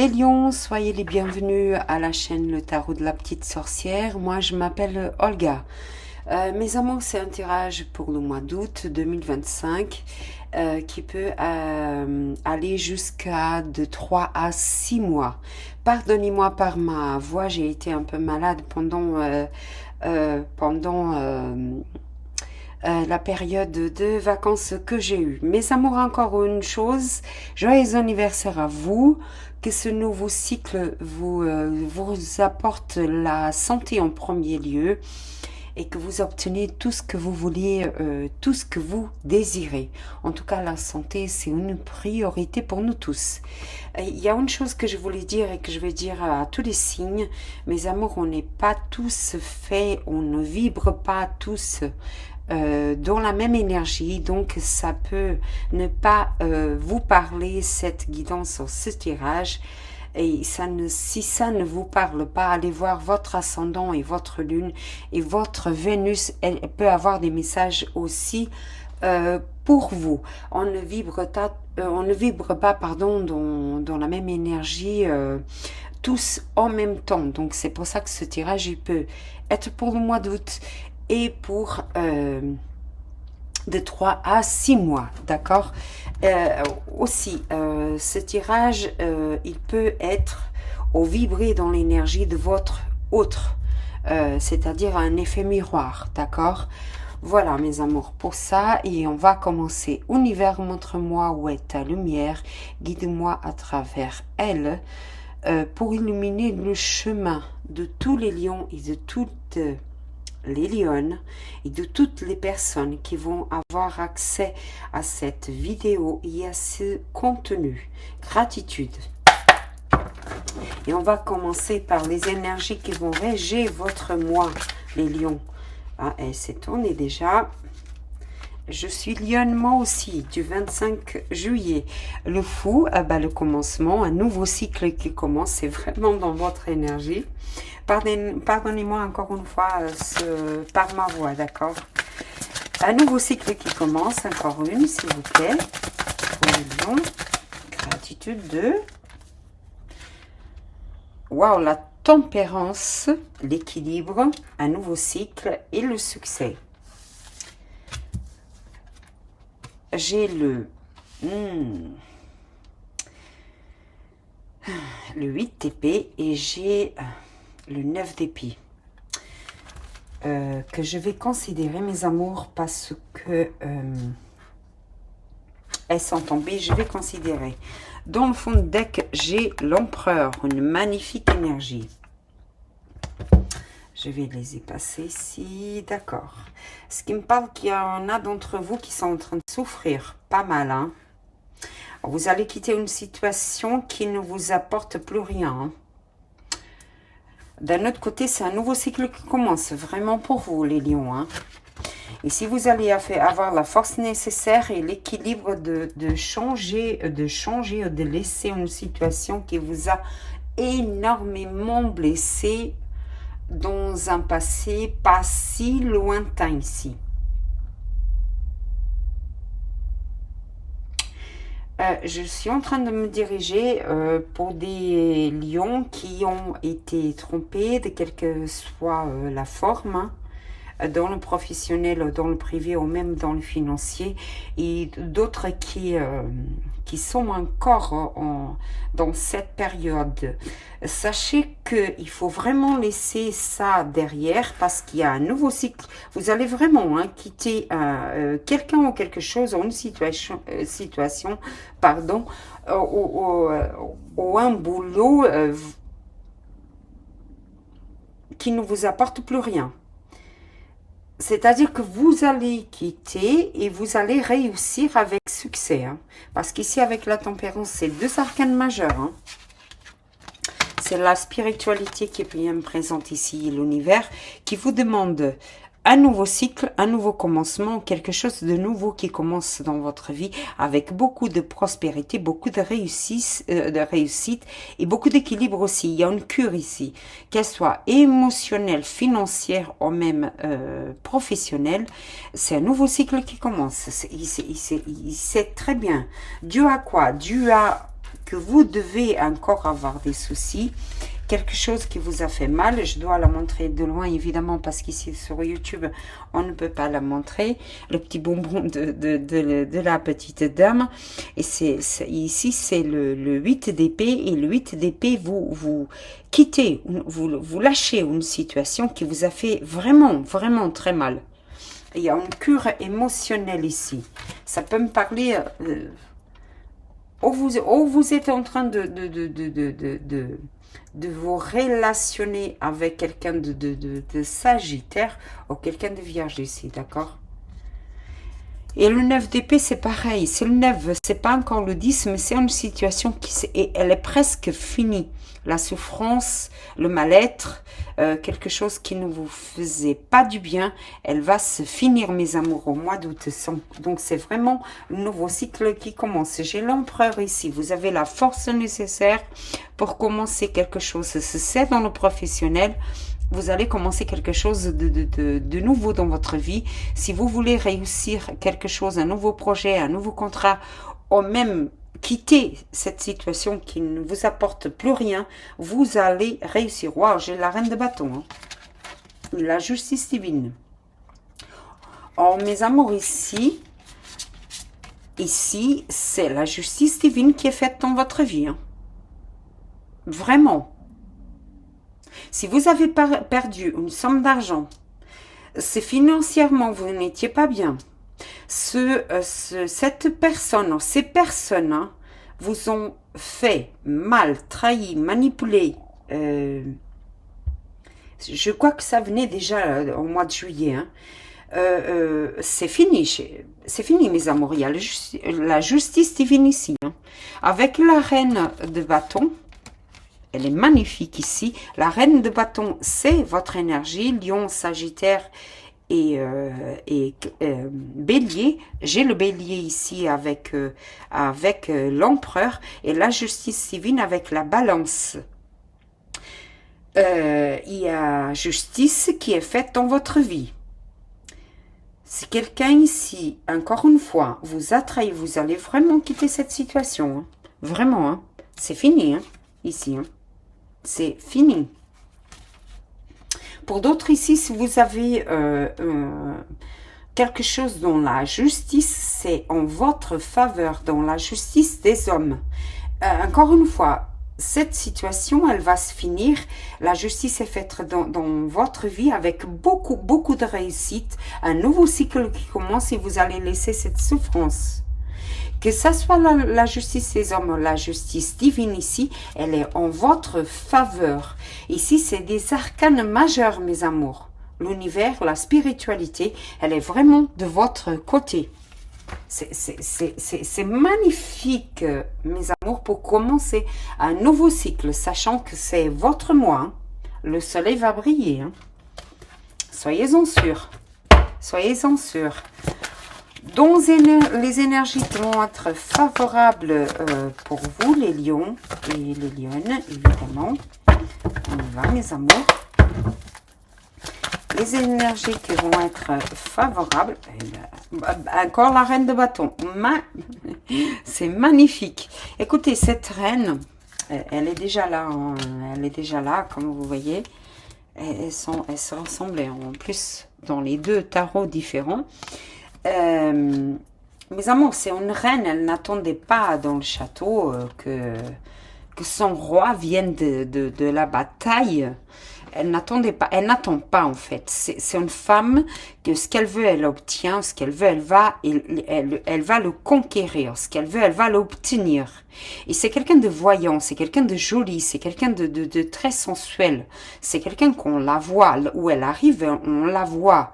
Les lions, soyez les bienvenus à la chaîne Le Tarot de la Petite Sorcière. Moi, je m'appelle Olga. Mes amours, c'est un tirage pour le mois d'août 2025 qui peut aller jusqu'à de 3 à 6 mois. Pardonnez-moi par ma voix, j'ai été un peu malade pendant la période de vacances que j'ai eue. Mes amours, encore une chose, joyeux anniversaire à vous, que ce nouveau cycle vous apporte la santé en premier lieu et que vous obtenez tout ce que vous voulez, tout ce que vous désirez. En tout cas, la santé, c'est une priorité pour nous tous. Il y a une chose que je voulais dire et que je vais dire à tous les signes. Mes amours, on n'est pas tous faits, on ne vibre pas tous dans la même énergie, donc ça peut ne pas vous parler, cette guidance sur ce tirage. Et si ça ne vous parle pas, allez voir votre ascendant et votre lune et votre Vénus. Elle peut avoir des messages aussi pour vous. On ne vibre pas, pardon, dans la même énergie tous en même temps. Donc c'est pour ça que ce tirage il peut être pour le mois d'août et pour de 3 à 6 mois, d'accord. Aussi, ce tirage, il peut être au vibrer dans l'énergie de votre autre, c'est-à-dire un effet miroir, d'accord. Voilà mes amours pour ça, et on va commencer. Univers, montre-moi où est ta lumière, guide-moi à travers elle, pour illuminer le chemin de tous les lions et de toutes les lionnes et de toutes les personnes qui vont avoir accès à cette vidéo et à ce contenu. Gratitude. Et on va commencer par les énergies qui vont réger votre mois, les lions. Ah, elle s'est tournée déjà. Je suis lionne moi aussi, du 25 juillet. Le fou, le commencement, un nouveau cycle qui commence, c'est vraiment dans votre énergie. Pardonnez-moi encore une fois par ma voix, d'accord. Un nouveau cycle qui commence, encore une, s'il vous plaît. Pour les lions. Gratitude de... Waouh, la tempérance, l'équilibre, un nouveau cycle et le succès. J'ai le 8 d'épée et j'ai le 9 d'épée que je vais considérer, mes amours, parce que elles sont tombées. Je vais considérer. Dans le fond de deck, j'ai l'empereur, une magnifique énergie. Je vais les effacer ici, d'accord. Ce qui me parle qu'il y en a d'entre vous qui sont en train de souffrir, pas mal, hein. Vous allez quitter une situation qui ne vous apporte plus rien, hein. D'un autre côté, c'est un nouveau cycle qui commence, vraiment pour vous, les lions, hein. Et si vous allez avoir la force nécessaire et l'équilibre de changer, de laisser une situation qui vous a énormément blessé dans un passé pas si lointain ici. Je suis en train de me diriger pour des lions qui ont été trompés, de quelle que soit la forme, hein, dans le professionnel, dans le privé ou même dans le financier, et d'autres qui sont encore dans cette période. Sachez qu'il faut vraiment laisser ça derrière parce qu'il y a un nouveau cycle. Vous allez vraiment quitter quelqu'un ou quelque chose ou une situation pardon, ou un boulot qui ne vous apporte plus rien. C'est-à-dire que vous allez quitter et vous allez réussir avec succès, hein. Parce qu'ici, avec la tempérance, c'est 2 arcanes majeurs, hein. C'est la spiritualité qui est bien présente ici, l'univers, qui vous demande un nouveau cycle, un nouveau commencement, quelque chose de nouveau qui commence dans votre vie avec beaucoup de prospérité, beaucoup de réussite et beaucoup d'équilibre aussi. Il y a une cure ici, qu'elle soit émotionnelle, financière ou même professionnelle. C'est un nouveau cycle qui commence. C'est très bien. Dû à quoi? Dû à que vous devez encore avoir des soucis, quelque chose qui vous a fait mal. Je dois la montrer de loin, évidemment, parce qu'ici sur YouTube, on ne peut pas la montrer. Le petit bonbon de la petite dame. Et ici, c'est le 8 d'épée. Et le 8 d'épée, vous quittez, vous lâchez une situation qui vous a fait vraiment, vraiment très mal. Il y a une cure émotionnelle ici. Ça peut me parler... vous êtes en train de vous relationner avec quelqu'un de Sagittaire ou quelqu'un de Vierge ici, d'accord? Et le 9 d'épée, c'est pareil. C'est le 9, c'est pas encore le 10, mais c'est une situation elle est presque finie. La souffrance, le mal-être, quelque chose qui ne vous faisait pas du bien, elle va se finir, mes amours, au mois d'août. Donc, c'est vraiment le nouveau cycle qui commence. J'ai l'empereur ici. Vous avez la force nécessaire pour commencer quelque chose. C'est dans le professionnel. Vous allez commencer quelque chose de nouveau dans votre vie. Si vous voulez réussir quelque chose, un nouveau projet, un nouveau contrat, ou même quitter cette situation qui ne vous apporte plus rien, vous allez réussir. Waouh, j'ai la reine de bâton. Hein. La justice divine. Or, mes amours, ici, c'est la justice divine qui est faite dans votre vie. Hein. Vraiment. Si vous avez perdu une somme d'argent, c'est financièrement, vous n'étiez pas bien. Cette personne, ces personnes hein, vous ont fait mal, trahi, manipulé. Je crois que ça venait déjà au mois de juillet. Hein. C'est fini, mes amours. Il y a la justice divine ici. Hein. Avec la reine de bâton, elle est magnifique ici. La reine de bâton, c'est votre énergie. Lion, Sagittaire et Bélier. J'ai le Bélier ici avec l'empereur. Et la justice divine avec la balance. Il y a justice qui est faite dans votre vie. Si quelqu'un ici, encore une fois, vous a trahi, vous allez vraiment quitter cette situation. Hein. Vraiment, hein. C'est fini, hein, ici. Hein. C'est fini. Pour d'autres ici, si vous avez quelque chose dans la justice, c'est en votre faveur, dans la justice des hommes. Encore une fois, cette situation, elle va se finir. La justice est faite dans votre vie avec beaucoup, beaucoup de réussite. Un nouveau cycle qui commence et vous allez laisser cette souffrance. Que ça soit la justice des hommes, la justice divine ici, elle est en votre faveur. Ici, c'est des arcanes majeurs, mes amours. L'univers, la spiritualité, elle est vraiment de votre côté. C'est magnifique, mes amours, pour commencer un nouveau cycle, sachant que c'est votre mois. Hein. Le soleil va briller. Hein. Soyez-en sûrs. Soyez-en sûrs. Donc, les énergies vont être favorables pour vous, les lions et les lionnes, évidemment. On y va, mes amours. Les énergies qui vont être favorables. Encore la reine de bâton. C'est magnifique. Écoutez, cette reine, elle est déjà là. Hein, elle est déjà là, comme vous voyez. Elles se ressemblent en plus dans les deux tarots différents. Mes amours, c'est une reine, elle n'attendait pas dans le château que son roi vienne de la bataille. Elle n'attendait pas, elle n'attend pas en fait. C'est une femme que ce qu'elle veut, elle obtient. Ce qu'elle veut, elle va le conquérir. Ce qu'elle veut, elle va l'obtenir. Et c'est quelqu'un de voyant, c'est quelqu'un de joli, c'est quelqu'un de très sensuel. C'est quelqu'un qu'on la voit, où elle arrive, on la voit.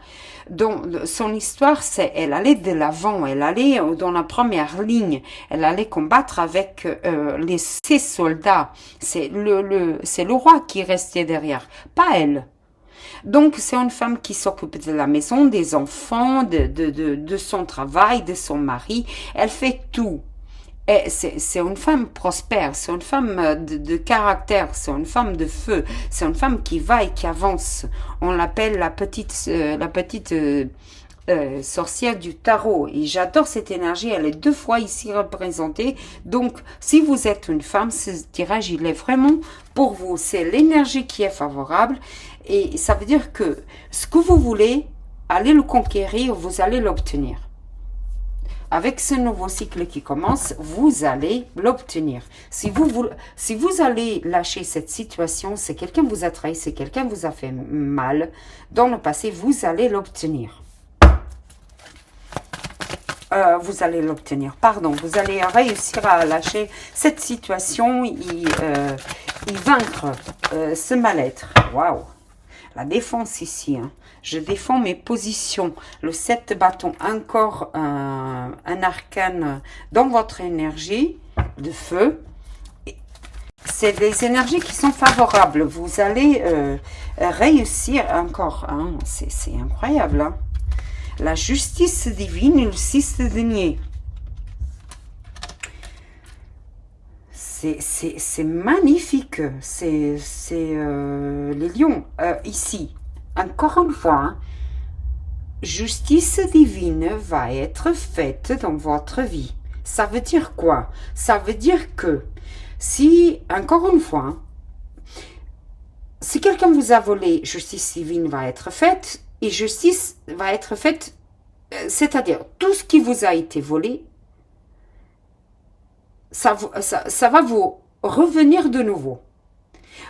Donc, son histoire, c'est elle allait de l'avant, elle allait dans la première ligne, elle allait combattre avec ses soldats. C'est le roi qui restait derrière, pas elle. Donc, c'est une femme qui s'occupe de la maison, des enfants, de son travail, de son mari. Elle fait tout. C'est une femme prospère, c'est une femme de caractère, c'est une femme de feu, c'est une femme qui va et qui avance. On l'appelle la petite sorcière du tarot. Et j'adore cette énergie, elle est 2 fois ici représentée. Donc, si vous êtes une femme, ce tirage, il est vraiment pour vous. C'est l'énergie qui est favorable. Et ça veut dire que ce que vous voulez, allez le conquérir, vous allez l'obtenir. Avec ce nouveau cycle qui commence, vous allez l'obtenir. Si vous allez lâcher cette situation, c'est quelqu'un vous a trahi, c'est quelqu'un vous a fait mal dans le passé, vous allez l'obtenir. Vous allez l'obtenir, pardon. Vous allez réussir à lâcher cette situation et vaincre ce mal-être. Waouh! La défense ici, hein. Je défends mes positions. Le 7 de bâton, encore un arcane dans votre énergie de feu. C'est des énergies qui sont favorables. Vous allez réussir encore. Hein. C'est incroyable. Hein. La justice divine et le 6 de denier. C'est magnifique. C'est les lions. Ici, encore une fois, hein, justice divine va être faite dans votre vie. Ça veut dire quoi? Ça veut dire que si, encore une fois, hein, si quelqu'un vous a volé, justice divine va être faite et justice va être faite, c'est-à-dire tout ce qui vous a été volé, ça va vous revenir de nouveau.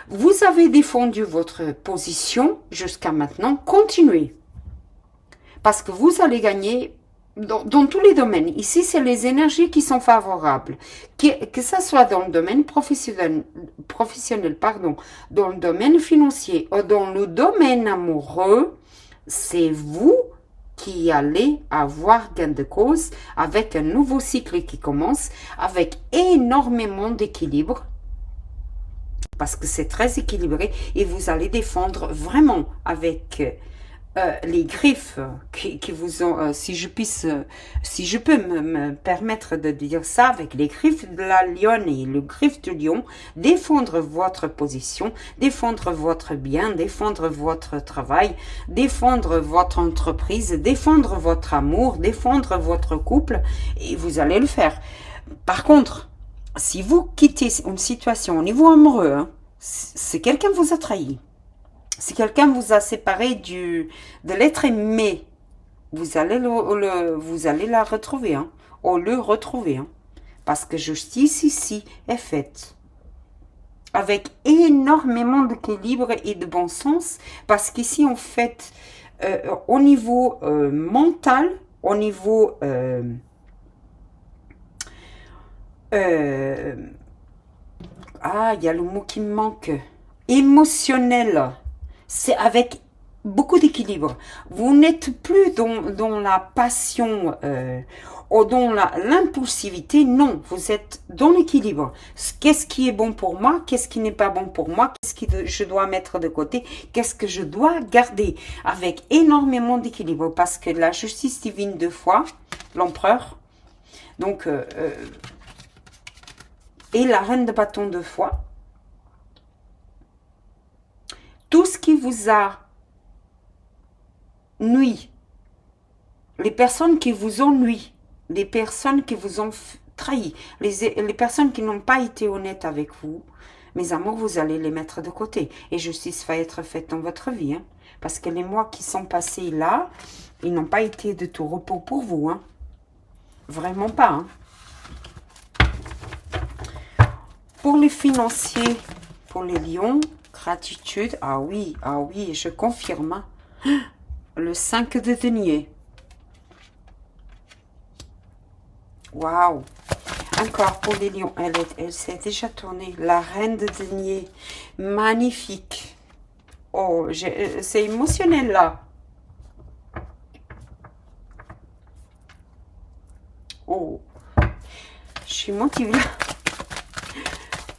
Vous avez défendu votre position jusqu'à maintenant, continuez. Parce que vous allez gagner dans tous les domaines. Ici, c'est les énergies qui sont favorables. Que ça soit dans le domaine professionnel, dans le domaine financier ou dans le domaine amoureux, c'est vous qui allez avoir gain de cause avec un nouveau cycle qui commence, avec énormément d'équilibre, parce que c'est très équilibré et vous allez défendre vraiment avec les griffes qui vous ont, si je peux me permettre de dire ça, avec les griffes de la lionne et le griffe du lion, défendre votre position, défendre votre bien, défendre votre travail, défendre votre entreprise, défendre votre amour, défendre votre couple, et vous allez le faire. Par contre, si vous quittez une situation au niveau amoureux, hein, c'est quelqu'un vous a trahi. Si quelqu'un vous a séparé de l'être aimé, vous allez la retrouver, hein, ou le retrouver, hein, parce que justice ici est faite. Avec énormément d'équilibre et de bon sens, parce qu'ici, en fait, au niveau mental, au niveau... il y a le mot qui me manque. Émotionnel. C'est avec beaucoup d'équilibre. Vous n'êtes plus dans la passion ou dans l'impulsivité. Non, vous êtes dans l'équilibre. Qu'est-ce qui est bon pour moi? Qu'est-ce qui n'est pas bon pour moi? Qu'est-ce que je dois mettre de côté? Qu'est-ce que je dois garder? Avec énormément d'équilibre. Parce que la justice divine 2 fois, l'empereur, donc, et la reine de bâton 2 fois. Tout ce qui vous a nui, les personnes qui vous ont nui, les personnes qui vous ont trahi, les personnes qui n'ont pas été honnêtes avec vous, mes amours, vous allez les mettre de côté. Et justice va être faite dans votre vie. Hein, parce que les mois qui sont passés là, ils n'ont pas été de tout repos pour vous. Hein, vraiment pas. Hein. Pour les financiers, pour les lions... Gratitude, ah oui, je confirme. Le 5 de denier. Waouh. Encore pour les lions, elle s'est déjà tournée. La reine de denier, magnifique. Oh, c'est émotionnel là. Oh, je suis motivée là.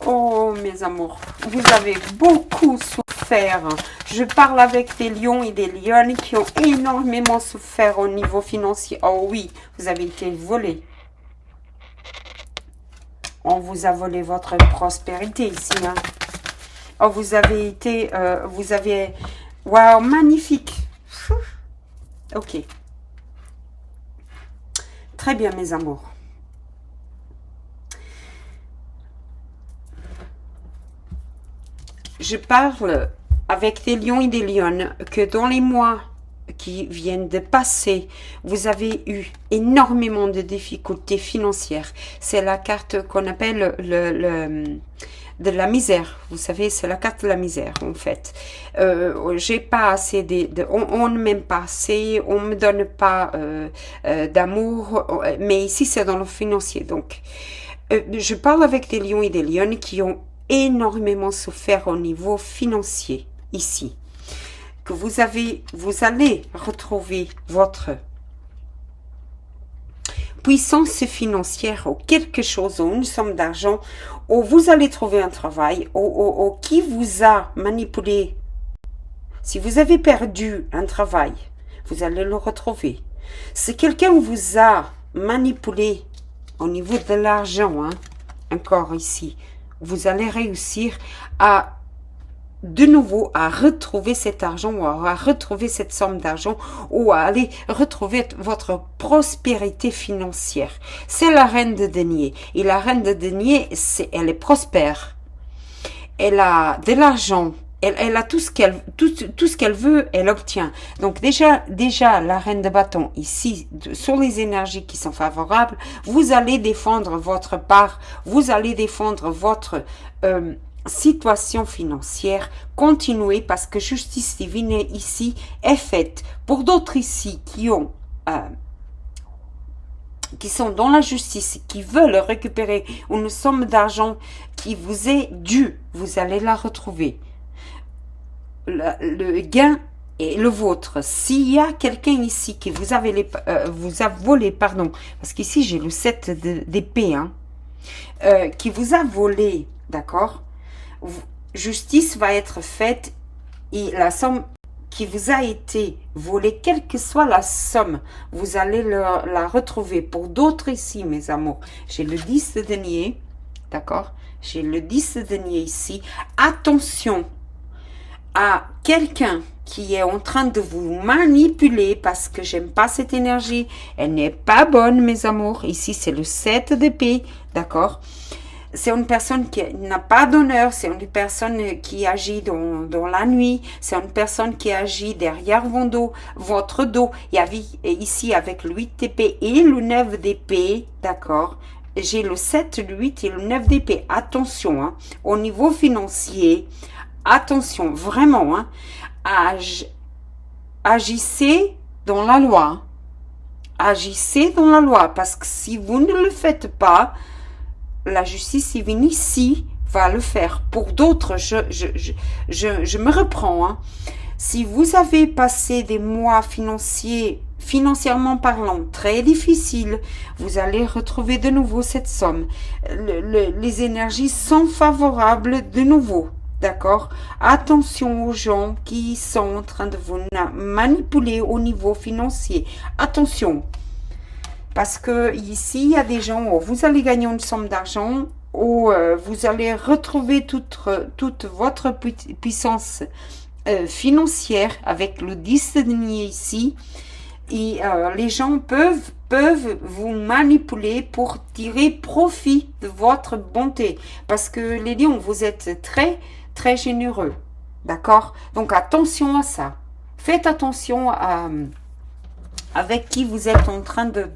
Oh, mes amours, vous avez beaucoup souffert. Je parle avec des lions et des lionnes qui ont énormément souffert au niveau financier. Oh oui, vous avez été volés. On vous a volé votre prospérité ici. Hein. Oh, vous avez été... Waouh, magnifique. Ok. Très bien, mes amours. Je parle avec des lions et des lionnes que dans les mois qui viennent de passer, vous avez eu énormément de difficultés financières. C'est la carte qu'on appelle de la misère. Vous savez, c'est la carte de la misère, en fait. J'ai pas assez on ne m'aime pas assez, on me donne pas d'amour, mais ici, c'est dans le financier. Donc, je parle avec des lions et des lionnes qui ont énormément souffert au niveau financier, ici. Que vous allez retrouver votre puissance financière ou quelque chose, ou une somme d'argent, ou vous allez trouver un travail, ou qui vous a manipulé. Si vous avez perdu un travail, vous allez le retrouver. Si quelqu'un vous a manipulé au niveau de l'argent, hein, encore ici, vous allez réussir à de nouveau à retrouver cet argent ou à retrouver cette somme d'argent ou à aller retrouver votre prospérité financière. C'est la reine de denier. Et la reine de denier, elle est prospère. Elle a de l'argent. Elle a tout ce qu'elle veut, elle obtient. Donc déjà, la reine de bâton, ici, sur les énergies qui sont favorables, vous allez défendre votre part, vous allez défendre votre situation financière. Continuez parce que justice divine ici est faite. Pour d'autres ici qui sont dans la justice, qui veulent récupérer une somme d'argent qui vous est due, vous allez la retrouver. Le gain est le vôtre. S'il y a quelqu'un ici qui vous a volé, pardon, parce qu'ici j'ai le 7 d'épée, hein, qui vous a volé, d'accord, justice va être faite et la somme qui vous a été volée, quelle que soit la somme, vous allez la retrouver. Pour d'autres ici, mes amours, j'ai le 10 de denier, d'accord, j'ai le 10 de denier ici. Attention à quelqu'un qui est en train de vous manipuler parce que j'aime pas cette énergie, elle n'est pas bonne, mes amours. Ici, c'est le 7 d'épée, d'accord. C'est une personne qui n'a pas d'honneur, c'est une personne qui agit dans la nuit, c'est une personne qui agit derrière votre dos. Il y a ici avec le 8 d'épée et le 9 d'épée, d'accord. J'ai le 7, le 8 et le 9 d'épée. Attention, hein, au niveau financier, attention, vraiment, hein, agissez dans la loi. Agissez dans la loi, parce que si vous ne le faites pas, la justice divine ici va le faire. Pour d'autres, je me reprends. Hein. Si vous avez passé des mois financièrement parlant, très difficiles, vous allez retrouver de nouveau cette somme. Les énergies sont favorables de nouveau. D'accord? Attention aux gens qui sont en train de vous manipuler au niveau financier. Attention. Parce que ici, il y a des gens où vous allez gagner une somme d'argent, où vous allez retrouver toute votre puissance financière avec le 10 de denier ici. Et les gens peuvent vous manipuler pour tirer profit de votre bonté. Parce que les lions, vous êtes très, très généreux. D'accord? Donc attention à ça. Faites attention à avec qui vous êtes en train de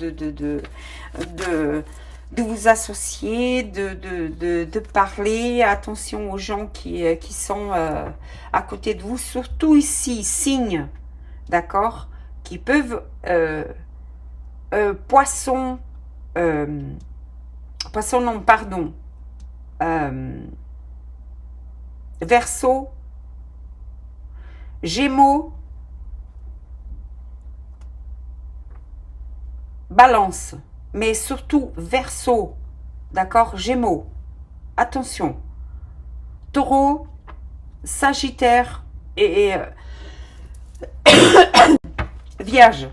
vous associer, de parler. Attention aux gens qui sont à côté de vous, surtout ici, signes, d'accord, qui peuvent, poisson non, pardon, Verseau, Gémeaux, Balance, mais surtout Verseau, d'accord, Gémeaux, attention, Taureau, Sagittaire et Vierge.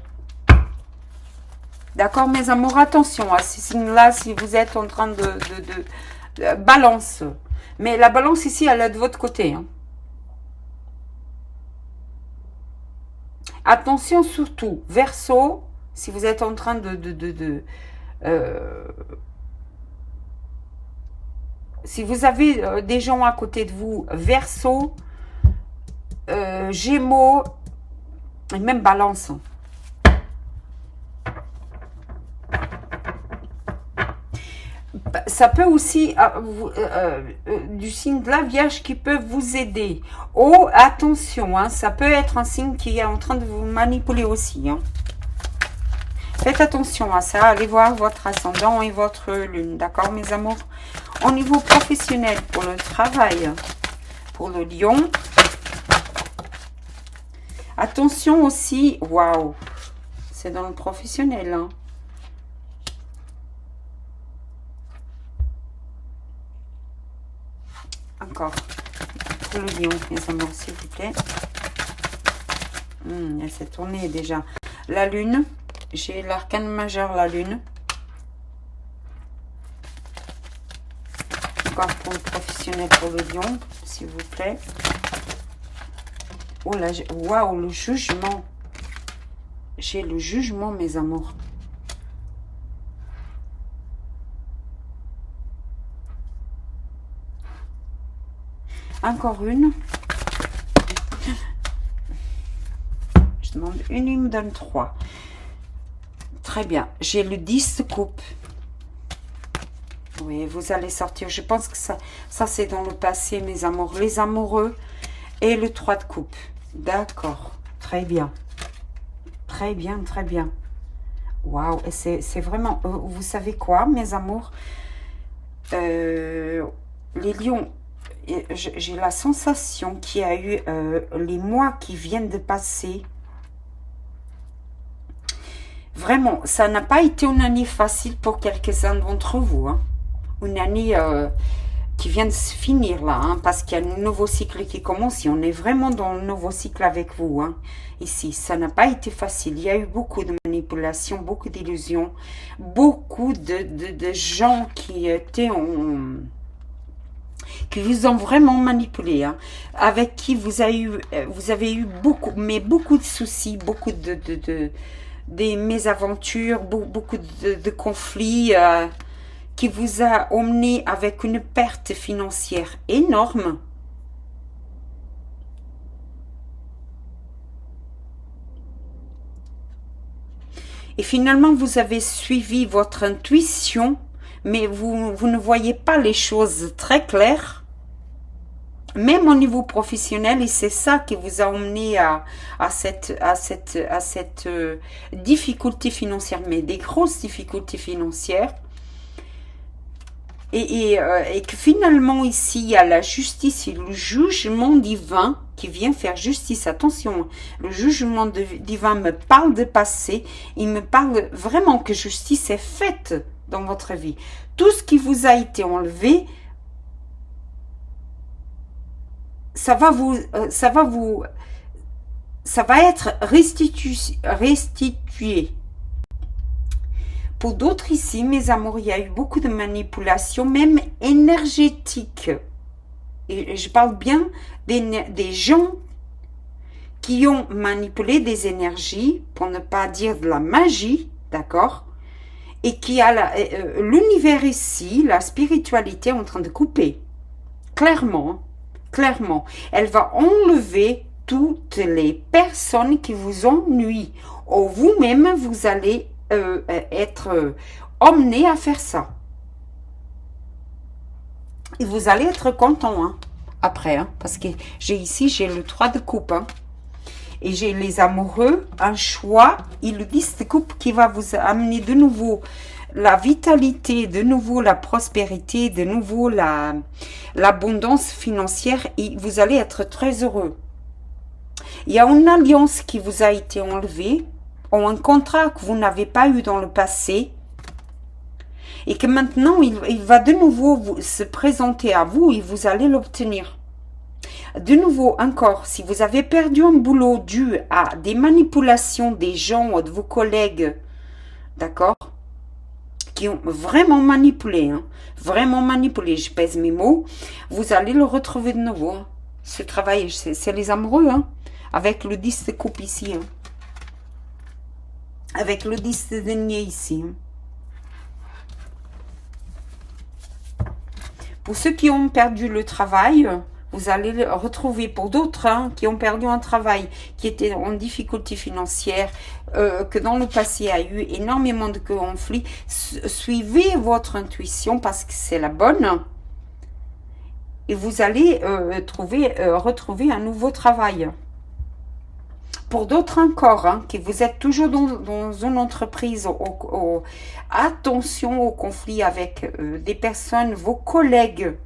D'accord, mes amours, attention à ces signes-là si vous êtes en train de Balance. Mais la balance ici, elle est de votre côté. Hein. Attention surtout, Verseau, Si vous êtes en train si vous avez des gens à côté de vous, Verseau, Gémeaux, et même Balance. Ça peut aussi du signe de la Vierge qui peut vous aider. Oh, attention, hein, ça peut être un signe qui est en train de vous manipuler aussi. Hein. Faites attention à ça. Allez voir votre ascendant et votre lune. D'accord, mes amours? Au niveau professionnel, pour le travail, pour le lion. Attention aussi. Waouh, c'est dans le professionnel. Hein. Encore. Pour le lion, mes amours, s'il vous plaît. Elle s'est tournée déjà. La lune. J'ai l'arcane majeur, la lune. Encore pour le professionnel, pour le lion, s'il vous plaît. Oh là, waouh, le jugement. J'ai le jugement, mes amours. Encore une. Je demande une, il me donne 3. Très bien. J'ai le 10 de coupe. Oui, vous allez sortir. Je pense que ça c'est dans le passé, mes amours. Les amoureux et le 3 de coupe. D'accord. Très bien. Très bien, très bien. Waouh. C'est vraiment... vous savez quoi, mes amours? Les lions... J'ai la sensation qu'il y a eu les mois qui viennent de passer. Vraiment, ça n'a pas été une année facile pour quelques-uns d'entre vous. Hein. Une année qui vient de se finir là, hein, parce qu'il y a un nouveau cycle qui commence et on est vraiment dans le nouveau cycle avec vous. Hein. Ici, ça n'a pas été facile. Il y a eu beaucoup de manipulations, beaucoup d'illusions, beaucoup de gens qui étaient qui vous ont vraiment manipulé, hein, avec qui vous avez eu beaucoup, mais beaucoup de soucis, beaucoup des mésaventures, beaucoup de conflits, qui vous a emmené avec une perte financière énorme. Et finalement, vous avez suivi votre intuition, mais vous ne voyez pas les choses très claires, même au niveau professionnel, et c'est ça qui vous a emmené à cette difficulté financière, mais des grosses difficultés financières, et que finalement ici, il y a la justice et le jugement divin qui vient faire justice. Attention, le jugement divin me parle de passé, il me parle vraiment que justice est faite dans votre vie. Tout ce qui vous a été enlevé, ça va être restitué. Pour d'autres ici, mes amours, il y a eu beaucoup de manipulations, même énergétiques. Et je parle bien des gens qui ont manipulé des énergies, pour ne pas dire de la magie, d'accord? Et qui a l'univers ici, la spiritualité en train de couper. Clairement, clairement. Elle va enlever toutes les personnes qui vous ennuient. Ou vous-même, vous allez être emmené à faire ça. Et vous allez être content, hein, après, hein, parce que j'ai le 3 de coupe, hein, et j'ai les amoureux, un choix, et le 10 de coupe qui va vous amener de nouveau la vitalité, de nouveau la prospérité, de nouveau l'abondance financière, et vous allez être très heureux. Il y a une alliance qui vous a été enlevée, ou un contrat que vous n'avez pas eu dans le passé, et que maintenant il va de nouveau se présenter à vous et vous allez l'obtenir. De nouveau, encore, si vous avez perdu un boulot dû à des manipulations des gens ou de vos collègues, d'accord, qui ont vraiment manipulé, hein, vraiment manipulé, je pèse mes mots, vous allez le retrouver de nouveau. Hein. Ce travail, c'est les amoureux, hein, avec le 10 de coupe ici. Hein. avec le 10 de denier ici. Pour ceux qui ont perdu le travail, vous allez le retrouver. Pour d'autres qui ont perdu un travail, qui étaient en difficulté financière, que dans le passé a eu énormément de conflits, suivez votre intuition parce que c'est la bonne. Et vous allez retrouver un nouveau travail. Pour d'autres encore, que vous êtes toujours dans une entreprise, attention au conflit avec des personnes, vos collègues.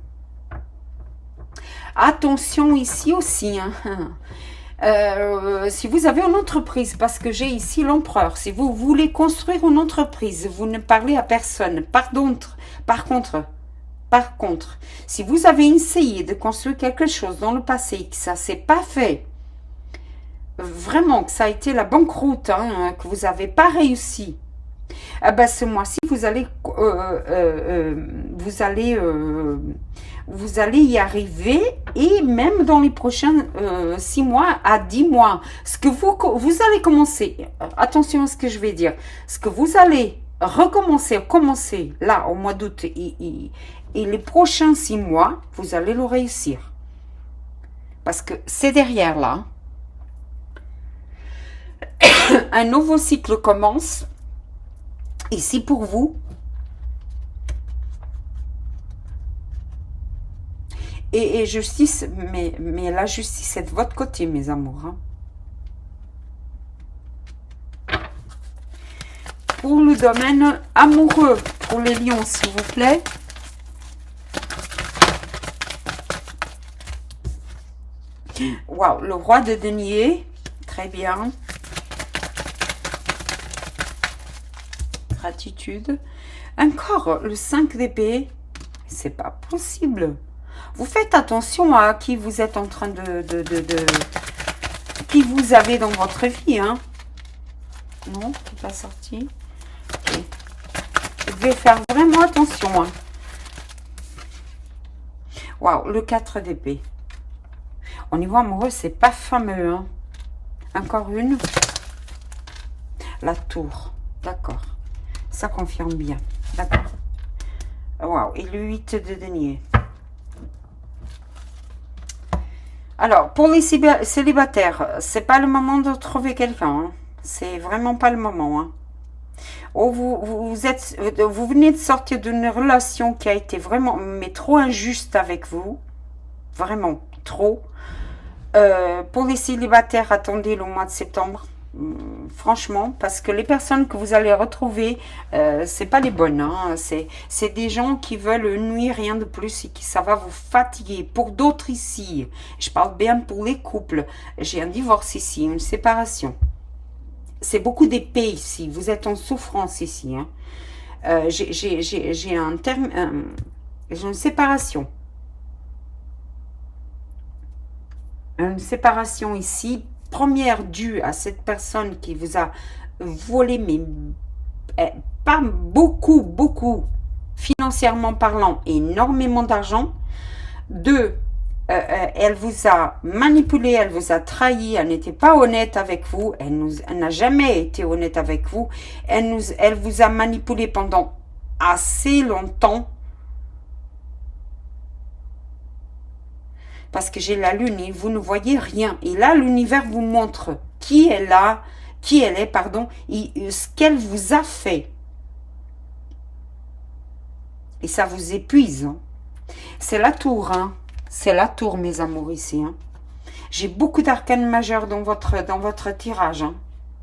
Attention ici aussi. Si vous avez une entreprise, parce que j'ai ici l'empereur, si vous voulez construire une entreprise, vous ne parlez à personne. Par contre, si vous avez essayé de construire quelque chose dans le passé et que ça ne s'est pas fait, vraiment que ça a été la banqueroute, que vous n'avez pas réussi, ce mois-ci, vous allez y arriver, et même dans les prochains 6 mois à 10 mois, ce que vous allez commencer, attention à ce que je vais dire, ce que vous allez commencer là au mois d'août et les prochains 6 mois, vous allez le réussir. Parce que c'est derrière là. Un nouveau cycle commence. Ici pour vous. Et justice, mais la justice est de votre côté, mes amours. Pour le domaine amoureux, pour les lions, s'il vous plaît. Waouh, le roi de denier. Très bien. Gratitude. Encore le 5 d'épée. C'est pas possible. Vous faites attention à qui vous êtes en train qui vous avez dans votre vie, Non, c'est pas sorti. Okay. Vous devez faire vraiment attention, Waouh, le 4 d'épée. Au niveau amoureux, c'est pas fameux, Encore une. La tour. D'accord. Ça confirme bien. D'accord. Waouh, et le 8 de denier. Alors, pour les célibataires, c'est pas le moment de trouver quelqu'un. C'est vraiment pas le moment. Oh, vous venez de sortir d'une relation qui a été vraiment, mais trop injuste avec vous. Vraiment, trop. Pour les célibataires, attendez le mois de septembre. Franchement, parce que les personnes que vous allez retrouver, c'est pas les bonnes. C'est des gens qui veulent nuire, rien de plus, et qui ça va vous fatiguer. Pour d'autres ici, je parle bien pour les couples. J'ai un divorce ici, une séparation. C'est beaucoup d'épées ici. Vous êtes en souffrance ici. J'ai un terme, j'ai une séparation. Une séparation ici. Première due à cette personne qui vous a volé, mais pas beaucoup, financièrement parlant, énormément d'argent. 2, elle vous a manipulé, elle vous a trahi, elle n'était pas honnête avec vous, elle n'a jamais été honnête avec vous, elle vous a manipulé pendant assez longtemps. Parce que j'ai la lune et vous ne voyez rien. Et là, l'univers vous montre qui elle est, pardon, et ce qu'elle vous a fait. Et ça vous épuise. C'est la tour, C'est la tour, mes amours, ici. J'ai beaucoup d'arcanes majeurs dans votre tirage.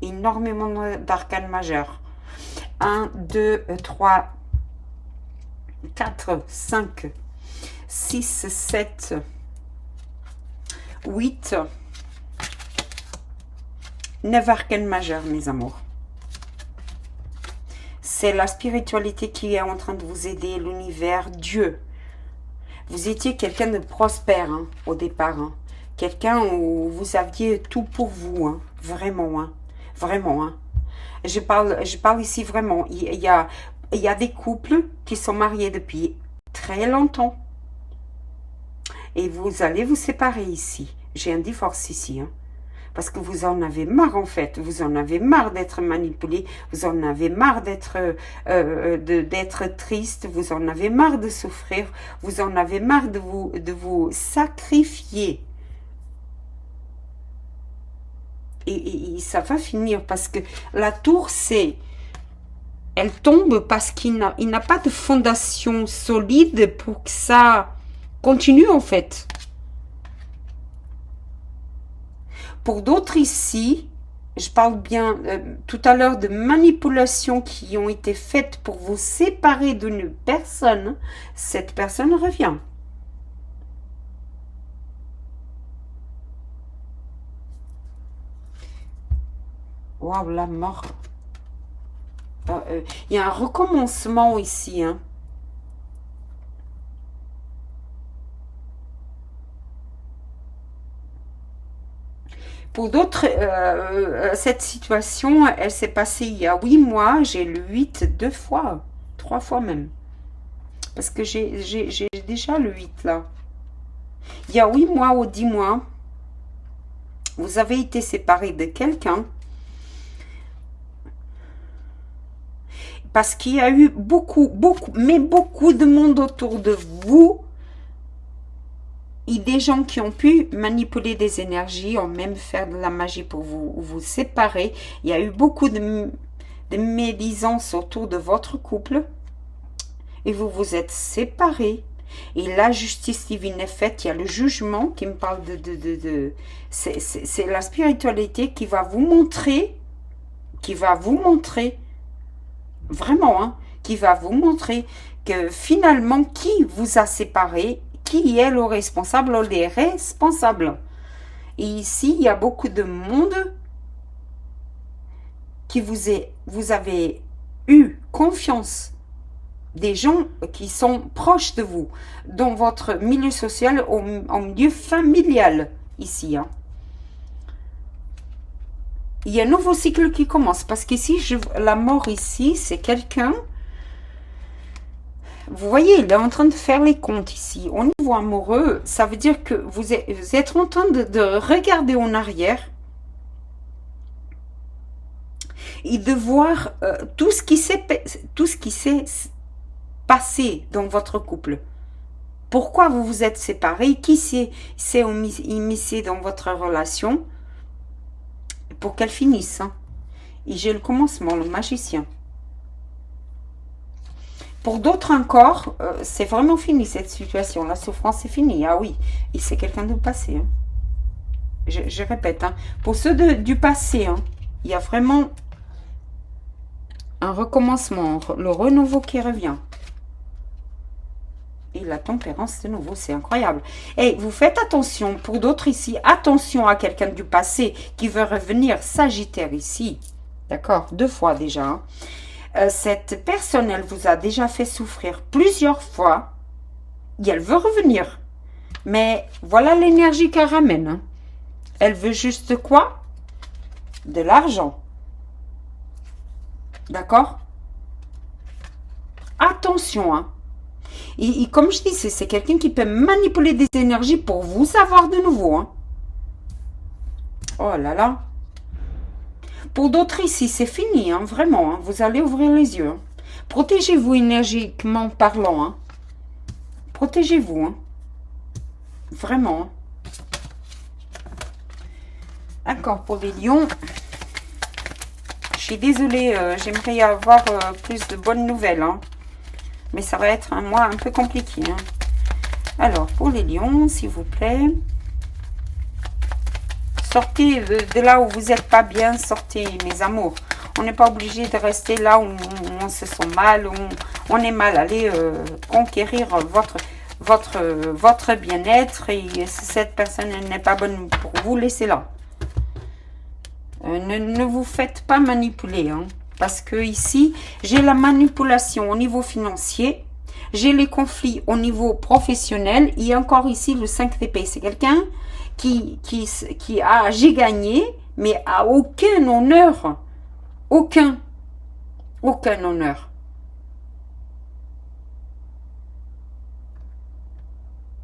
Énormément d'arcanes majeurs. 1, 2, 3, 4, 5, 6, 7... 8, 9 arcanes majeurs, mes amours. C'est la spiritualité qui est en train de vous aider, l'univers, Dieu. Vous étiez quelqu'un de prospère au départ. Quelqu'un où vous aviez tout pour vous. Vraiment. Vraiment. Je parle ici vraiment. Il y a des couples qui sont mariés depuis très longtemps. Et vous allez vous séparer ici. J'ai un divorce ici. Parce que vous en avez marre en fait, vous en avez marre d'être manipulé, vous en avez marre d'être triste, vous en avez marre de souffrir, vous en avez marre de vous sacrifier. Et ça va finir parce que la tour, elle tombe parce qu'il n'a pas de fondation solide pour que ça continue en fait. Pour d'autres ici, je parle bien tout à l'heure de manipulations qui ont été faites pour vous séparer d'une personne. Cette personne revient. Waouh, la mort. Il y a un recommencement ici, hein. Pour d'autres, cette situation, elle s'est passée il y a 8 mois. J'ai le 8 2 fois, 3 fois même. Parce que j'ai déjà le 8 là. Il y a 8 mois ou 10 mois, vous avez été séparé de quelqu'un. Parce qu'il y a eu beaucoup de monde autour de vous. Et des gens qui ont pu manipuler des énergies, ont même fait de la magie pour vous séparer. Il y a eu beaucoup de médisance autour de votre couple. Et vous vous êtes séparés. Et la justice divine est faite. Il y a le jugement qui me parle c'est la spiritualité qui va vous montrer, vraiment, hein, qui va vous montrer que finalement, qui vous a séparé, qui est le responsable ou les responsables. Et ici, il y a beaucoup de monde qui vous avez eu confiance. Des gens qui sont proches de vous, dans votre milieu social, en milieu familial, ici. Hein. Il y a un nouveau cycle qui commence, parce qu'ici, la mort ici, c'est quelqu'un... Vous voyez, il est en train de faire les comptes ici. Au niveau amoureux, ça veut dire que vous êtes en train de regarder en arrière et de voir tout ce qui s'est passé dans votre couple. Pourquoi vous vous êtes séparés? Qui s'est immiscé dans votre relation pour qu'elle finisse. Hein. Et j'ai le commencement, le magicien. Pour d'autres encore, c'est vraiment fini cette situation. La souffrance est finie. Ah oui, et c'est quelqu'un du passé. Hein. Je répète, hein. Pour ceux du passé, hein, il y a vraiment un recommencement, le renouveau qui revient. Et la tempérance de nouveau, c'est incroyable. Et vous faites attention, pour d'autres ici, attention à quelqu'un du passé qui veut revenir, Sagittaire ici. D'accord, 2 fois déjà. Hein. Cette personne, elle vous a déjà fait souffrir plusieurs fois. Et elle veut revenir. Mais voilà l'énergie qu'elle ramène. Hein. Elle veut juste quoi? De l'argent. D'accord? Attention, hein. Et comme je dis, c'est quelqu'un qui peut manipuler des énergies pour vous avoir de nouveau. Hein. Oh là là. Pour d'autres ici, c'est fini, hein, vraiment. Hein. Vous allez ouvrir les yeux. Hein. Protégez-vous énergiquement parlant. Hein. Protégez-vous. Hein. Vraiment. Hein. Encore pour les lions. Je suis désolée, j'aimerais avoir plus de bonnes nouvelles. Hein. Mais ça va être un mois un peu compliqué. Hein. Alors, pour les lions, s'il vous plaît. Sortez de là où vous n'êtes pas bien, sortez, mes amours. On n'est pas obligé de rester là où on se sent mal, où on est mal. Allez conquérir votre bien-être. Et si cette personne n'est pas bonne pour vous, laissez-la. Ne vous faites pas manipuler. Hein, parce que ici, j'ai la manipulation au niveau financier. J'ai les conflits au niveau professionnel. Et encore ici, le 5 d'épée. C'est quelqu'un qui a j'ai gagné, mais a aucun honneur. Aucun honneur.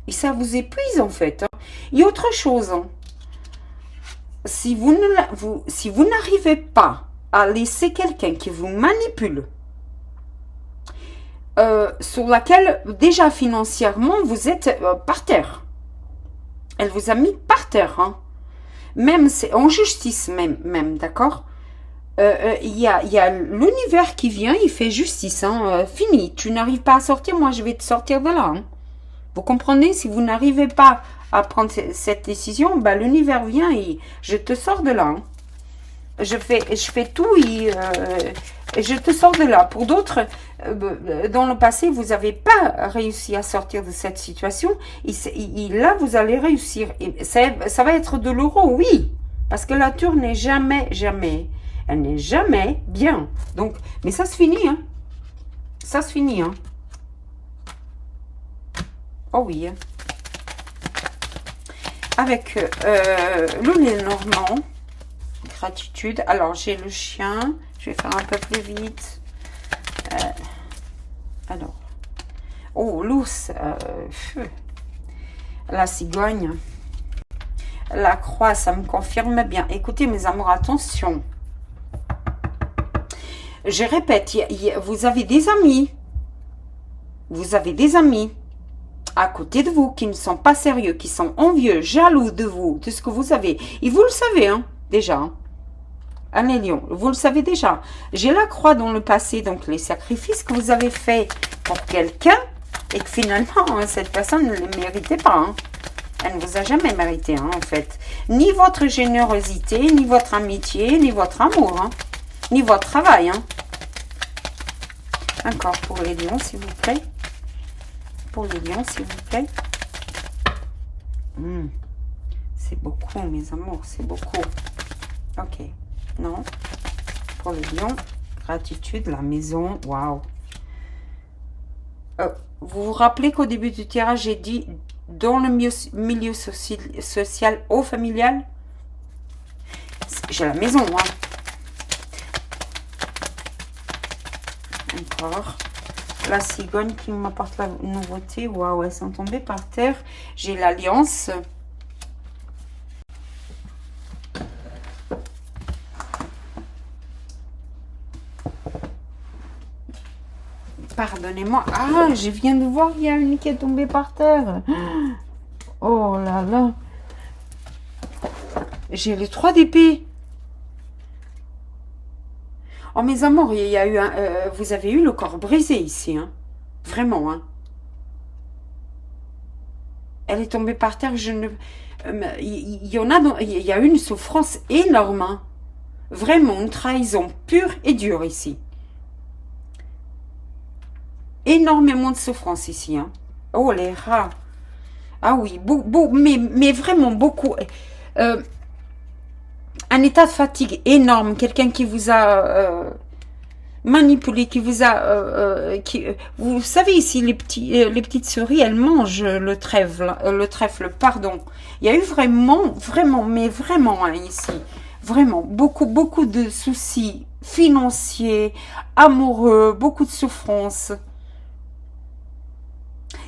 Et ça vous épuise en fait. Hein. Et autre chose, hein. si vous n'arrivez pas à laisser quelqu'un qui vous manipule, sur laquelle déjà financièrement vous êtes par terre. Elle vous a mis par terre, hein. Même c'est en justice même, d'accord. Il y a l'univers qui vient, il fait justice, hein. Fini, tu n'arrives pas à sortir, moi je vais te sortir de là, hein. Vous comprenez, si vous n'arrivez pas à prendre cette décision, bah, l'univers vient et je te sors de là, hein. Je fais tout et je te sors de là. Pour d'autres, dans le passé, vous n'avez pas réussi à sortir de cette situation. Là, vous allez réussir. Et ça va être douloureux, oui. Parce que la tour n'est jamais, elle n'est jamais bien. Donc, mais ça se finit, hein. Ça se finit, hein. Oh oui, hein. Avec le Lénormand. Gratitude. Alors, j'ai le chien. Je vais faire un peu plus vite. Alors. Oh, l'ours. La cigogne. La croix, ça me confirme bien. Écoutez, mes amours, attention. Je répète, vous avez des amis. Vous avez des amis à côté de vous qui ne sont pas sérieux, qui sont envieux, jaloux de vous, de ce que vous avez. Et vous le savez, hein, déjà. Hein. Allez, Lion, vous le savez déjà. J'ai la croix dans le passé, donc les sacrifices que vous avez faits pour quelqu'un et que finalement, cette personne ne les méritait pas. Hein. Elle ne vous a jamais mérité, hein, en fait. Ni votre générosité, ni votre amitié, ni votre amour, hein, ni votre travail. Hein. Encore pour les lions, s'il vous plaît. Pour les lions, s'il vous plaît. C'est beaucoup, mes amours, c'est beaucoup. Ok. Non. Pour les lions, gratitude, la maison, waouh. Vous vous rappelez qu'au début du tirage, j'ai dit dans le milieu social ou familial. J'ai la maison, hein. Encore. La cigogne qui m'apporte la nouveauté. Waouh, elles sont tombées par terre. J'ai l'alliance. Pardonnez-moi. Ah, je viens de voir, il y a une qui est tombée par terre. Oh là là. J'ai le 3 d'épée. Oh, mes amours, il y a eu vous avez eu le corps brisé ici. Hein. Vraiment. Hein. Elle est tombée par terre. Il y a eu une souffrance énorme. Hein. Vraiment, une trahison pure et dure ici. Énormément de souffrance ici. Hein. Oh, les rats. Ah oui, mais vraiment beaucoup. Un état de fatigue énorme. Quelqu'un qui vous a manipulé, qui vous a... vous savez ici, les petites souris, elles mangent le trèfle, pardon. Il y a eu vraiment, mais vraiment hein, ici. Vraiment, beaucoup de soucis financiers, amoureux, beaucoup de souffrances.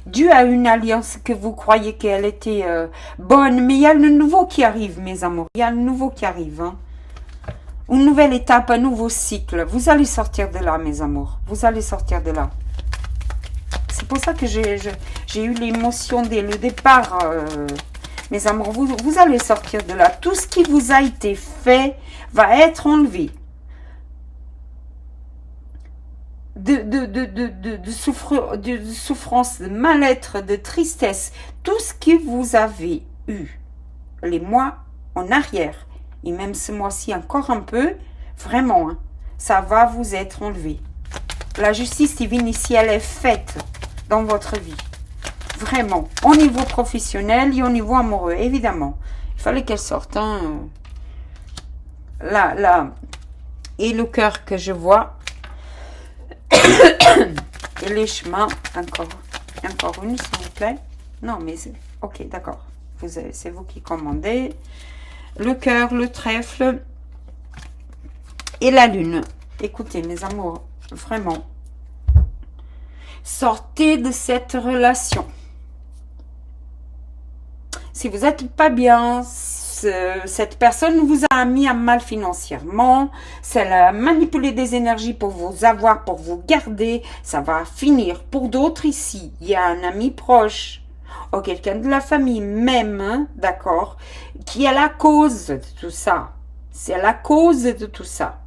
Dû à une alliance que vous croyez qu'elle était bonne, mais il y a le nouveau qui arrive, mes amours. Il y a le nouveau qui arrive. Hein. Une nouvelle étape, un nouveau cycle. Vous allez sortir de là, mes amours. Vous allez sortir de là. C'est pour ça que j'ai eu l'émotion dès le départ, mes amours. Vous allez sortir de là. Tout ce qui vous a été fait va être enlevé. De souffrance, de mal-être, de tristesse, tout ce que vous avez eu les mois en arrière, et même ce mois-ci encore un peu, vraiment, hein, ça va vous être enlevé. La justice divine ici, elle est faite dans votre vie. Vraiment, au niveau professionnel et au niveau amoureux, évidemment. Il fallait qu'elle sorte. Hein. Là, et le cœur que je vois, et les chemins, encore une, s'il vous plaît. Non, mais ok, d'accord. C'est vous qui commandez. Le cœur, le trèfle et la lune. Écoutez, mes amours, vraiment. Sortez de cette relation. Si vous n'êtes pas bien, cette personne vous a mis à mal financièrement, elle a manipulé des énergies pour vous avoir, pour vous garder, ça va finir. Pour d'autres ici, il y a un ami proche, ou quelqu'un de la famille même, hein, d'accord, qui est la cause de tout ça. C'est la cause de tout ça.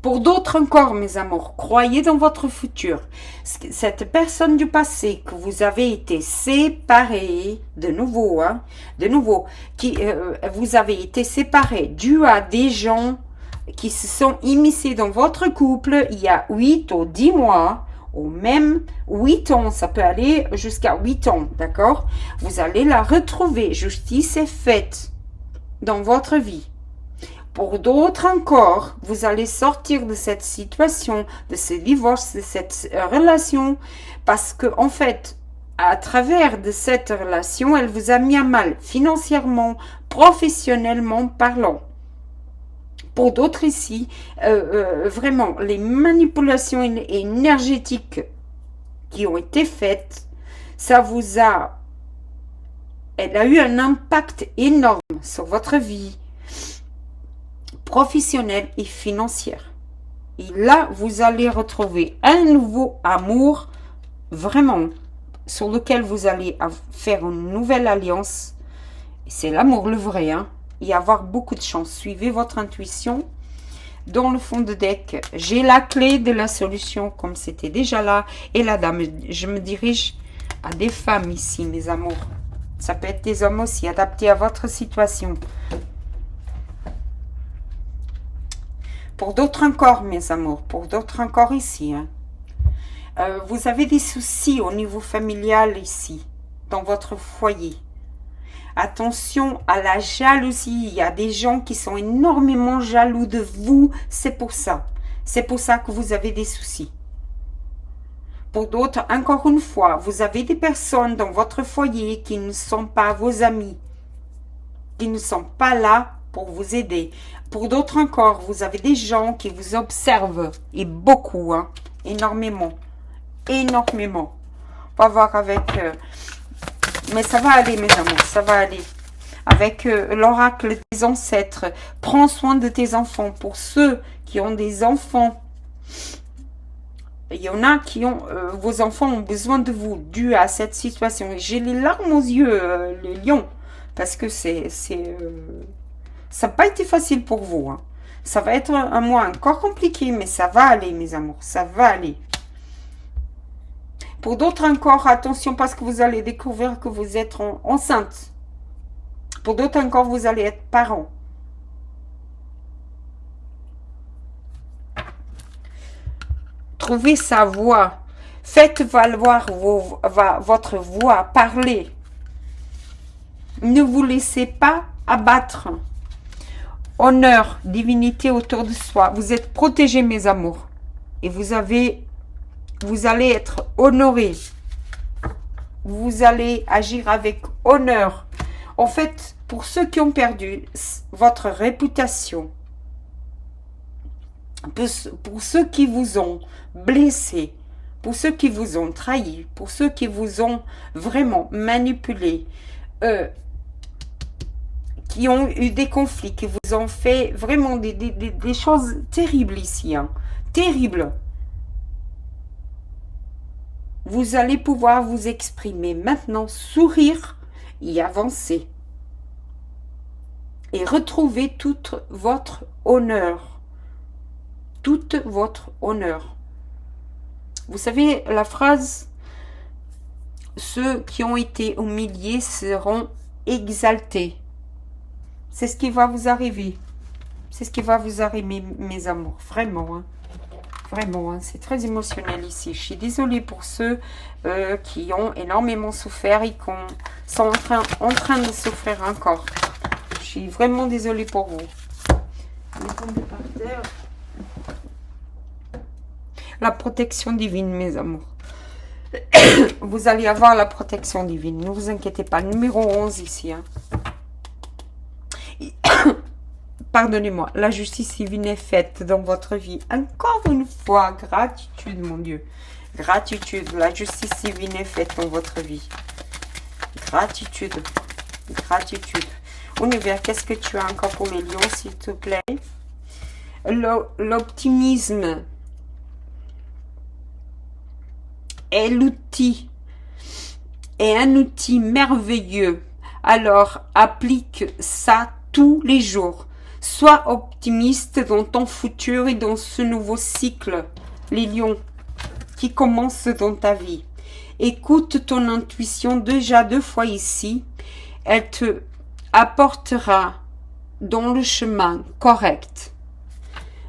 Pour d'autres encore, mes amours, croyez dans votre futur. Cette personne du passé que vous avez été séparés, de nouveau, vous avez été séparés dû à des gens qui se sont immiscés dans votre couple il y a 8 ou 10 mois, ou même 8 ans, ça peut aller jusqu'à 8 ans, d'accord? Vous allez la retrouver, justice est faite dans votre vie. Pour d'autres encore, vous allez sortir de cette situation, de ce divorce, de cette relation, parce que en fait, à travers de cette relation, elle vous a mis à mal financièrement, professionnellement parlant. Pour d'autres ici, vraiment, les manipulations énergétiques qui ont été faites, elle a eu un impact énorme sur votre vie, professionnelle et financière. Et là, vous allez retrouver un nouveau amour, vraiment, sur lequel vous allez faire une nouvelle alliance. C'est l'amour, le vrai, hein. Et avoir beaucoup de chance. Suivez votre intuition. Dans le fond de deck, j'ai la clé de la solution, comme c'était déjà là. Et la dame, je me dirige à des femmes ici, mes amours. Ça peut être des hommes aussi, adaptés à votre situation. Pour d'autres encore, mes amours, pour d'autres encore ici, hein. Vous avez des soucis au niveau familial ici, dans votre foyer. Attention à la jalousie. Il y a des gens qui sont énormément jaloux de vous. C'est pour ça. C'est pour ça que vous avez des soucis. Pour d'autres, encore une fois, vous avez des personnes dans votre foyer qui ne sont pas vos amis, qui ne sont pas là pour vous aider. Pour d'autres encore, vous avez des gens qui vous observent, et beaucoup, hein, énormément, énormément. On va voir avec... mais ça va aller, mes amours, ça va aller. Avec l'oracle des ancêtres, prends soin de tes enfants. Pour ceux qui ont des enfants, il y en a qui ont... vos enfants ont besoin de vous, dû à cette situation. J'ai les larmes aux yeux, les lions, parce que ça n'a pas été facile pour vous, hein. Ça va être un mois encore compliqué, mais ça va aller, mes amours. Ça va aller. Pour d'autres encore, attention, parce que vous allez découvrir que vous êtes enceinte. Pour d'autres encore, vous allez être parents. Trouvez sa voix. Faites valoir votre voix. Parlez. Ne vous laissez pas abattre. Honneur, divinité autour de soi. Vous êtes protégés, mes amours. Et vous allez être honorés. Vous allez agir avec honneur. En fait, pour ceux qui ont perdu votre réputation, pour ceux qui vous ont blessé, pour ceux qui vous ont trahi, pour ceux qui vous ont vraiment manipulé, qui ont eu des conflits, qui vous ont fait vraiment des choses terribles ici, hein, terribles. Vous allez pouvoir vous exprimer maintenant, sourire et avancer. Et retrouver tout votre honneur. Tout votre honneur. Vous savez, la phrase « Ceux qui ont été humiliés seront exaltés ». C'est ce qui va vous arriver. C'est ce qui va vous arriver, mes amours. Vraiment, hein. Vraiment, hein, c'est très émotionnel ici. Je suis désolée pour ceux qui ont énormément souffert et qui sont en train de souffrir encore. Je suis vraiment désolée pour vous. La protection divine, mes amours. Vous allez avoir la protection divine. Ne vous inquiétez pas. Numéro 11 ici. Hein. Pardonnez-moi, la justice divine est faite dans votre vie. Encore une fois, gratitude, mon Dieu. Gratitude, la justice divine est faite dans votre vie. Gratitude. Gratitude. Univers, qu'est-ce que tu as encore pour les lions, s'il te plaît? L'optimisme est l'outil, est un outil merveilleux. Alors, applique ça tous les jours. Sois optimiste dans ton futur et dans ce nouveau cycle, les lions, qui commence dans ta vie. Écoute ton intuition déjà 2 fois ici. Elle te apportera dans le chemin correct.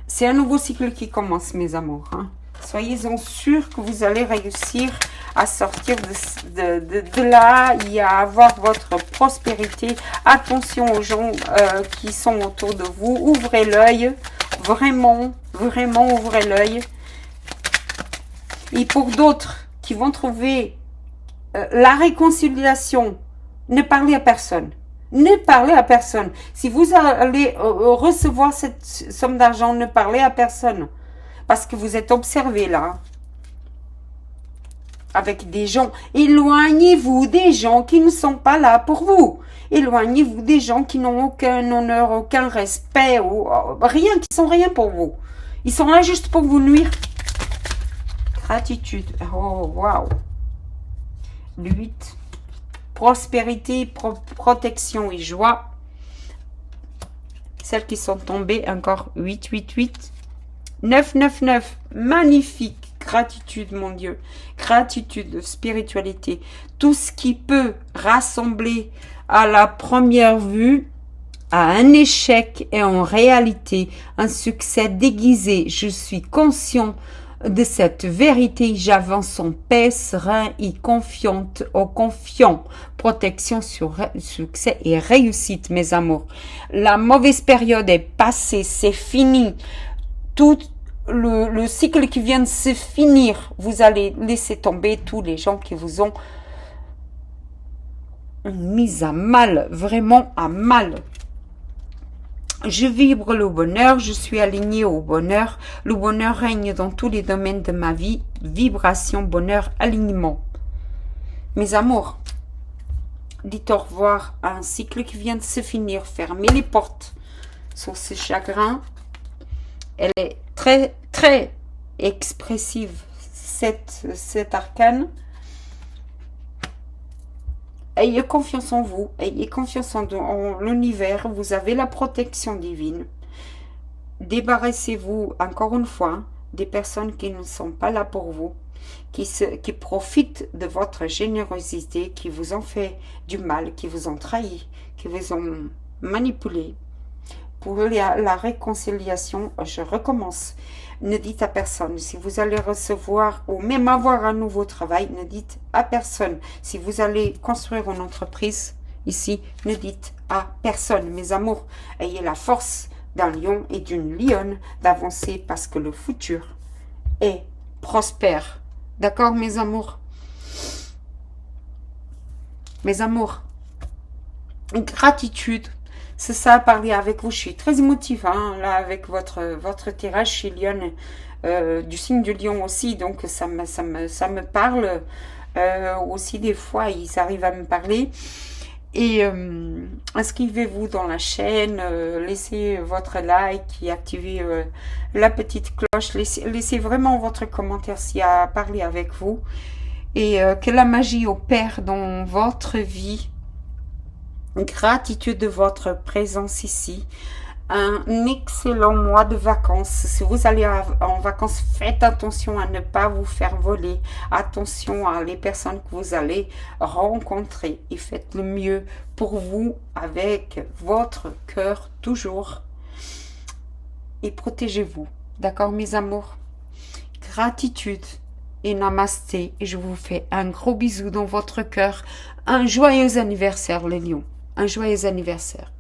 C'est un nouveau cycle qui commence, mes amours. Hein. Soyez-en sûrs que vous allez réussir à sortir de là et à avoir votre prospérité. Attention aux gens qui sont autour de vous. Ouvrez l'œil. Vraiment, vraiment ouvrez l'œil. Et pour d'autres qui vont trouver la réconciliation, ne parlez à personne. Ne parlez à personne. Si vous allez recevoir cette somme d'argent, ne parlez à personne. Parce que vous êtes observé là. Avec des gens. Éloignez-vous des gens qui ne sont pas là pour vous. Éloignez-vous des gens qui n'ont aucun honneur, aucun respect, ou rien, qui sont rien pour vous. Ils sont là juste pour vous nuire. Gratitude. Oh, waouh. 8. Prospérité, protection et joie. Celles qui sont tombées, encore 8, 8, 8. 9, 9, 9. Magnifique. Gratitude, mon Dieu. Gratitude, spiritualité. Tout ce qui peut rassembler à la première vue à un échec et en réalité un succès déguisé. Je suis conscient de cette vérité, j'avance en paix, serein et confiante, confiant. Protection sur succès et réussite, mes amours. La mauvaise période est passée, c'est fini. Tout le cycle qui vient de se finir, vous allez laisser tomber tous les gens qui vous ont mis à mal, vraiment à mal. Je vibre le bonheur, je suis alignée au bonheur. Le bonheur règne dans tous les domaines de ma vie. Vibration, bonheur, alignement. Mes amours, dites au revoir à un cycle qui vient de se finir. Fermez les portes sur ce chagrin. Elle est très, très expressive, cette arcane. Ayez confiance en vous, ayez confiance en l'univers, vous avez la protection divine. Débarrassez-vous, encore une fois, des personnes qui ne sont pas là pour vous, qui profitent de votre générosité, qui vous ont fait du mal, qui vous ont trahi, qui vous ont manipulé. Pour la réconciliation, je recommence. Ne dites à personne. Si vous allez recevoir ou même avoir un nouveau travail, ne dites à personne. Si vous allez construire une entreprise ici, ne dites à personne. Mes amours, ayez la force d'un lion et d'une lionne d'avancer parce que le futur est prospère. D'accord, mes amours? Mes amours, gratitude. C'est ça, parler avec vous. Je suis très émotive, hein, là, avec votre tirage. Je suis lionne, du signe du lion aussi, donc ça me parle. Aussi, des fois, ils arrivent à me parler. Et inscrivez-vous dans la chaîne, laissez votre like et activez la petite cloche. Laissez vraiment votre commentaire s'il y a à parler avec vous. Et que la magie opère dans votre vie. Gratitude de votre présence ici. Un excellent mois de vacances. Si vous allez en vacances, faites attention à ne pas vous faire voler. Attention à les personnes que vous allez rencontrer. Et faites le mieux pour vous avec votre cœur toujours. Et protégez-vous. D'accord, mes amours? Gratitude et namasté. Et je vous fais un gros bisou dans votre cœur. Un joyeux anniversaire, les lions. Un joyeux anniversaire.